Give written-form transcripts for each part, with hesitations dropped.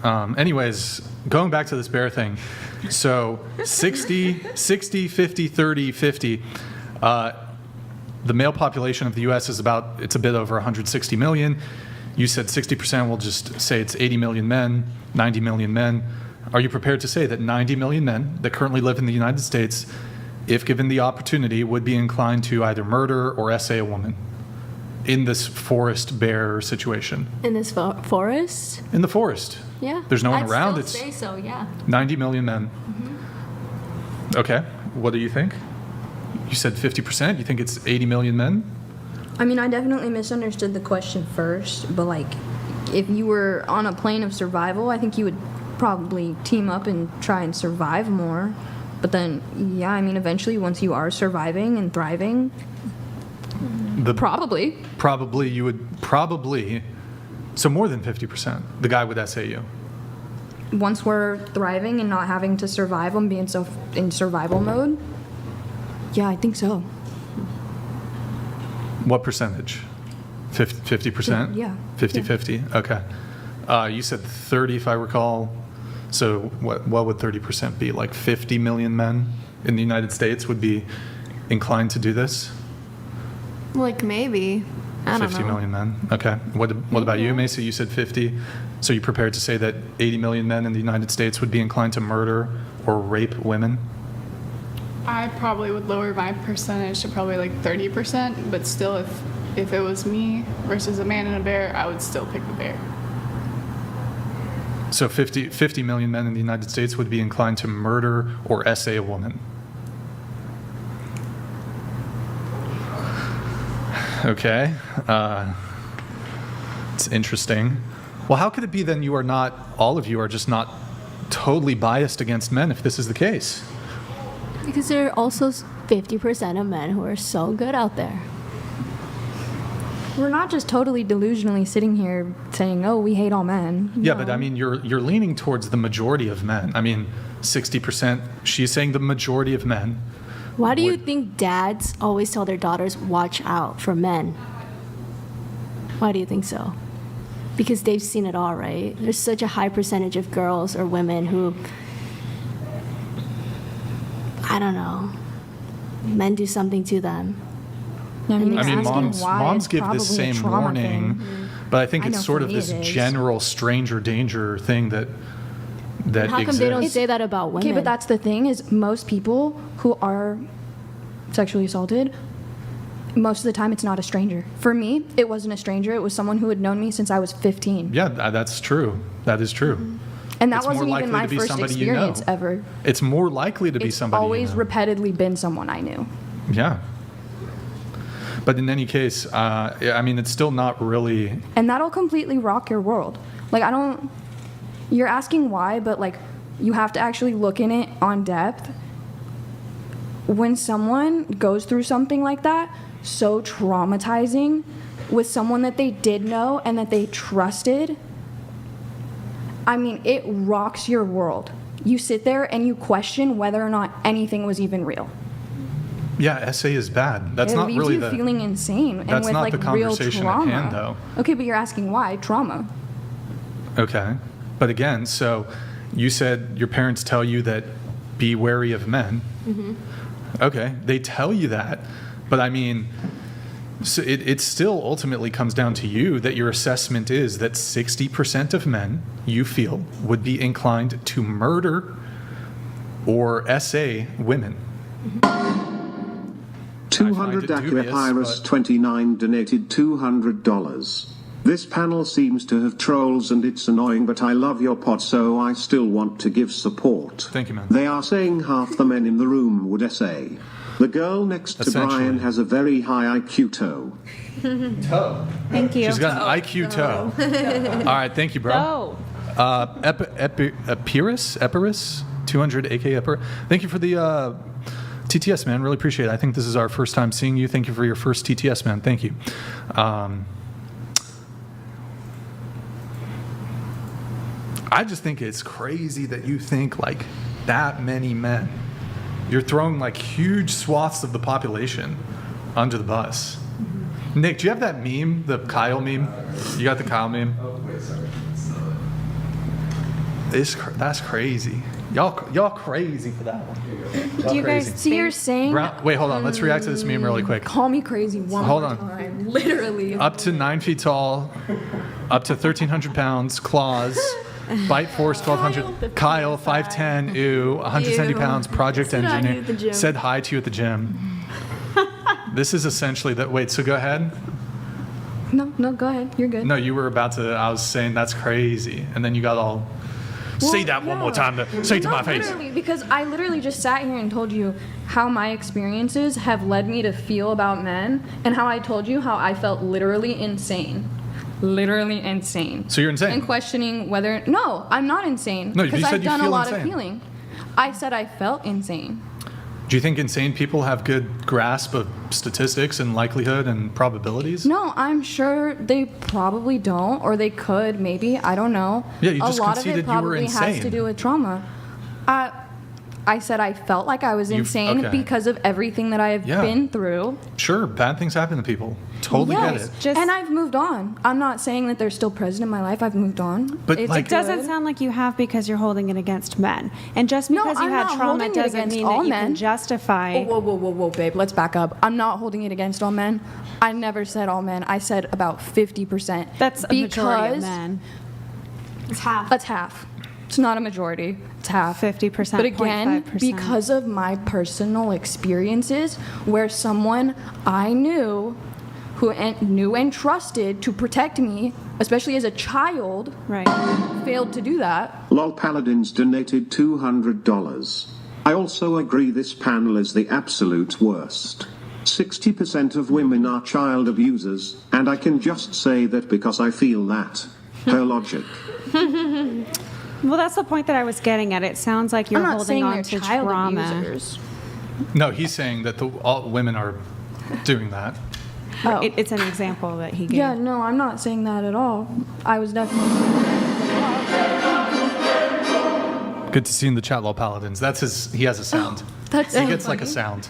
Anyways, going back to this bear thing. So 60, 50, 30, 50. The male population of the U.S. is it's a bit over 160 million. You said 60%, we'll just say it's 80 million men, 90 million men. Are you prepared to say that 90 million men that currently live in the United States, if given the opportunity, would be inclined to either murder or essay a woman in this forest bear situation? In this forest? In the forest. Yeah. There's no one around. I'd still say so, yeah. 90 million men. Mm-hmm. Okay. What do you think? You said 50%? You think it's 80 million men? I mean, I definitely misunderstood the question first, but like, if you were on a plane of survival, I think you would probably team up and try and survive more. But then, yeah, I mean, eventually, once you are surviving and thriving, probably you would so more than 50%, the guy would essay you. Once we're thriving and not having to survive and being in survival mode, yeah, I think so. What percentage? 50%? Yeah. 50-50? Okay. You said 30, if I recall. So what would 30% be? Like 50 million men in the United States would be inclined to do this? Like maybe. I don't know. 50 million men. Okay. What about you, Macy? You said 50. So you prepared to say that 80 million men in the United States would be inclined to murder or rape women? I probably would lower my percentage to probably like 30%, but still, if it was me versus a man and a bear, I would still pick the bear. So 50 million men in the United States would be inclined to murder or essay a woman. Okay. It's interesting. Well, how could it be then all of you are just not totally biased against men if this is the case? Because there are also 50% of men who are so good out there. We're not just totally delusionally sitting here saying, oh, we hate all men. Yeah, No. but I mean, you're leaning towards the majority of men. I mean, 60%, she's saying the majority of men. Why do you think dads always tell their daughters, watch out for men? Why do you think so? Because they've seen it all, right? There's such a high percentage of girls or women who, I don't know, men do something to them. I mean, moms give this same warning, but I think it's sort of this it is. general stranger danger thing that How come they don't say that about women? Okay, but that's the thing is most people who are sexually assaulted, most of the time it's not a stranger. For me, it wasn't a stranger. It was someone who had known me since I was 15. Yeah, that's true. That is true. And that It's wasn't more even likely my to be first somebody experience you know. ever. It's more likely to be somebody always you know. repeatedly been someone I knew. Yeah. But in any case, I mean, it's still not really... And that'll completely rock your world. Like, you're asking why, but like, you have to actually look in it on depth. When someone goes through something like that, so traumatizing, with someone that they did know and that they trusted, I mean, it rocks your world. You sit there and you question whether or not anything was even real. Yeah, essay is bad. That's it not leaves really you the... feeling insane and That's with not like the real conversation at trauma. hand, though. Okay, but you're asking why trauma? Okay. But again, so you said your parents tell you that be wary of men. Mm-hmm. Okay, they tell you that, but I mean, so it still ultimately comes down to you that your assessment is that 60% of men you feel would be inclined to murder or essay women. 200 Aquapyrus 29 donated $200. This panel seems to have trolls and it's annoying, but I love your pod, so I still want to give support. Thank you, man. They are saying half the men in the room would essay. The girl next to Brian has a very high IQ toe. Toe? Thank you. She's got an IQ toe. All right, thank you, bro. Epirus, 200 AK Epir. Thank you for the TTS, man. Really appreciate it. I think this is our first time seeing you. Thank you for your first TTS, man. Thank you. I just think it's crazy that you think like that many men. You're throwing like huge swaths of the population under the bus. Mm-hmm. Nick, do you have that meme, the Kyle meme? You got the Kyle meme? Oh, wait, sorry. That's crazy. Y'all crazy for that one. Do you guys So you're saying Wait, hold on. Let's react to this meme really quick. call me crazy one Hold more on. time. Literally. Up to 9 feet tall, up to 1,300 pounds, claws, bite force 1,200. Kyle, 5'10", 170 pounds, project Said hi to you engineer. at the gym. Said hi to you at the gym. This is essentially that. Wait, so go ahead. No, go ahead. You're good. No, you were about to. I was saying that's crazy, and then you got all. Say Well, that one yeah. more time. Say it to No, my face. Literally, because I literally just sat here and told you how my experiences have led me to feel about men, and how I told you how I felt literally insane. Literally insane. So you're insane? And questioning whether. No, I'm not insane. No, you because said I've you done a feel lot insane. of healing. I said I felt insane. Do you think insane people have good grasp of statistics and likelihood and probabilities? No, I'm sure they probably don't, or they could, maybe. I don't know. Yeah, you just a lot of conceded it you were probably has insane. to do with trauma. I said I felt like I was insane okay. because of everything that I have Yeah. been through. Sure, bad things happen to people. Totally Yes, get it. and I've moved on. I'm not saying that they're still present in my life. I've moved on. But, It's like- It doesn't good. sound like you have because you're holding it against men. And just No, because you I'm had not trauma holding it doesn't against mean all that you men. can justify. Whoa, babe. Let's back up. I'm not holding it against all men. I never said all men. I said about 50%. That's a majority of because men. It's half. That's half. It's not a majority. It's half. 50%, But again, 0.5%. because of my personal experiences, where someone I knew who knew and trusted to protect me, especially as a child, Right. failed to do that. Lol Paladins donated $200. I also agree this panel is the absolute worst. 60% of women are child abusers, and I can just say that because I feel that. Her logic. Well, that's the point that I was getting at. It sounds like you're I'm not holding saying on they're to child trauma. abusers. No, he's saying that all women are doing that. Oh. It's an example that he gave. Yeah, no, I'm not saying that at all. I was definitely. Good to see in the chat, Lol Paladins. That's his. He has a sound. That's He so gets like a funny. sound.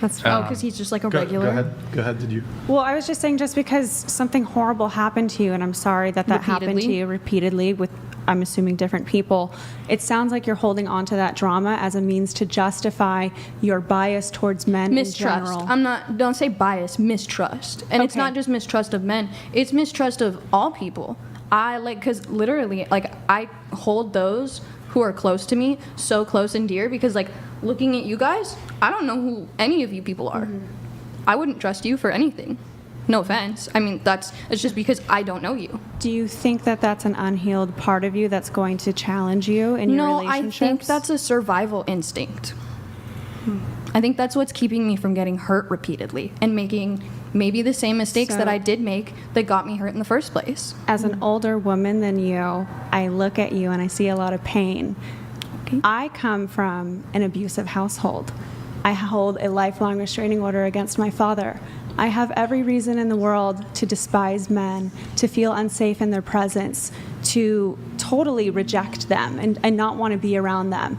That's Oh, because he's just like a regular. Go ahead. Did you? Well, I was just saying, just because something horrible happened to you, and I'm sorry that happened to Repeatedly? you repeatedly with, I'm assuming, different people, it sounds like you're holding on to that drama as a means to justify your bias towards men Mistrust. in general. I'm not. Don't say bias. Mistrust. And it's Okay. not just mistrust of men. It's mistrust of all people. Because literally, like, I hold those who are close to me so close and dear, because, like, looking at you guys, I don't know who any of you people are. I wouldn't trust you for anything. No offense. I mean, it's just because I don't know you. Do you think that that's an unhealed part of you that's going to challenge you in your No, I relationships? think that's a survival instinct. I think that's what's keeping me from getting hurt repeatedly and making maybe the same mistakes that So- I did make that got me hurt in the first place. As an older woman than you, I look at you and I see a lot of pain. Okay. I come from an abusive household. I hold a lifelong restraining order against my father. I have every reason in the world to despise men, to feel unsafe in their presence, to totally reject them and not want to be around them.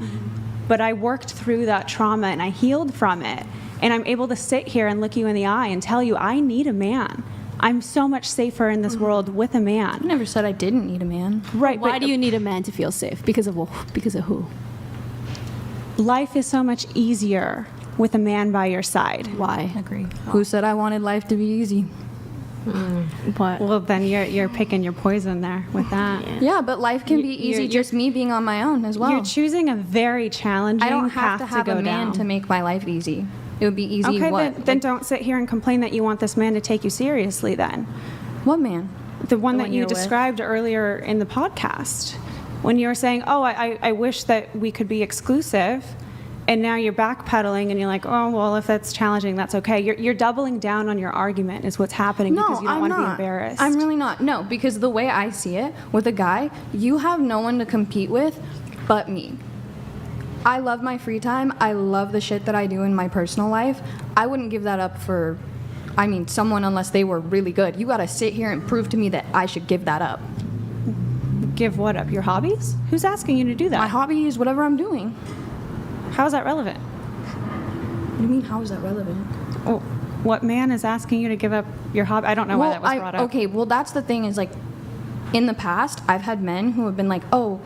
But I worked through that trauma and I healed from it. And I'm able to sit here and look you in the eye and tell you, I need a man. I'm so much safer in this world with a I man. never said I didn't need a man. Right, Why but do you need a man to feel safe? Because of who? life is so much easier with a man by your side. Why? Agree. Who said I wanted life to be easy? What? Well, then you're picking your poison there with that. Yeah, but life can be You're- easy you're- just me being on my own as well. You're choosing a very challenging I don't have path to have go a man down. to make my life easy. It would be easy. Okay, what? then don't sit here and complain that you want this man to take you seriously then. What man? The one The that one you you're with? described earlier in the podcast. When you were saying, oh, I wish that we could be exclusive, and now you're backpedaling and you're like, oh, well, if that's challenging, that's okay. You're doubling down on your argument is what's happening because you don't I'm want to be not. embarrassed. I'm really not. No, because the way I see it with a guy, you have no one to compete with but me. I love my free time. I love the shit that I do in my personal life. I wouldn't give that up for, someone unless they were really good. You gotta sit here and prove to me that I should give that up. Give what up? Your hobbies? Who's asking you to do that? My hobby is whatever I'm doing. How is that relevant? What do you mean, how is that relevant? Oh, what man is asking you to give up your hobby? I don't know why that was brought up. Okay, well, that's the thing is, like, in the past, I've had men who have been like, oh,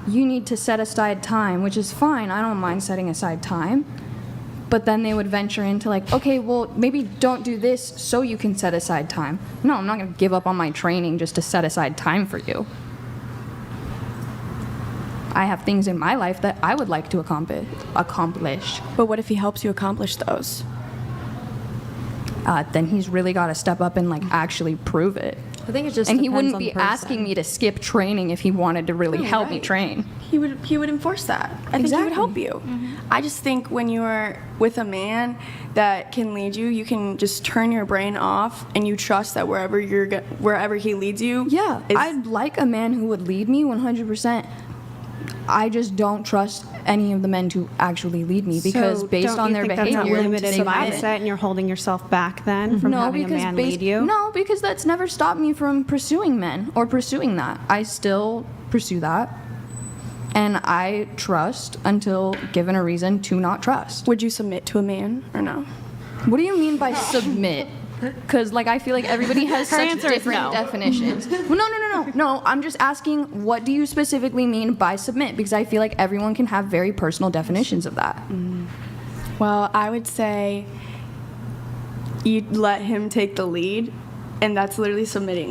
you need to set aside time, which is fine. I don't mind setting aside time. But then they would venture into like, okay, well, maybe don't do this so you can set aside time. No, I'm not going to give up on my training just to set aside time for you. I have things in my life that I would like to accomplish. But what if he helps you accomplish those? Then he's really got to step up and like actually prove it. I think it just And he depends wouldn't on be the person. asking me to skip training if he wanted to really help me right. train. He would enforce that. I think he would help you. I just think when you are with a man that can lead you, you can just turn your brain off and you trust that wherever he leads you. Yeah, I'd like a man who would lead me 100%. I just don't trust any of the men to actually lead me because So based don't on you their think behavior, that's a limited they haven't. mindset, and you're holding yourself back then from having a man lead you? No, because that's never stopped me from pursuing men or pursuing that. I still pursue that. And I trust until given a reason to not trust. Would you submit to a man or no? What do you mean by submit? Because, like, I feel like everybody has such answer is different no. definitions. Well, no. I'm just asking, what do you specifically mean by submit? Because I feel like everyone can have very personal definitions of that. Well, I would say you let him take the lead, and that's literally submitting.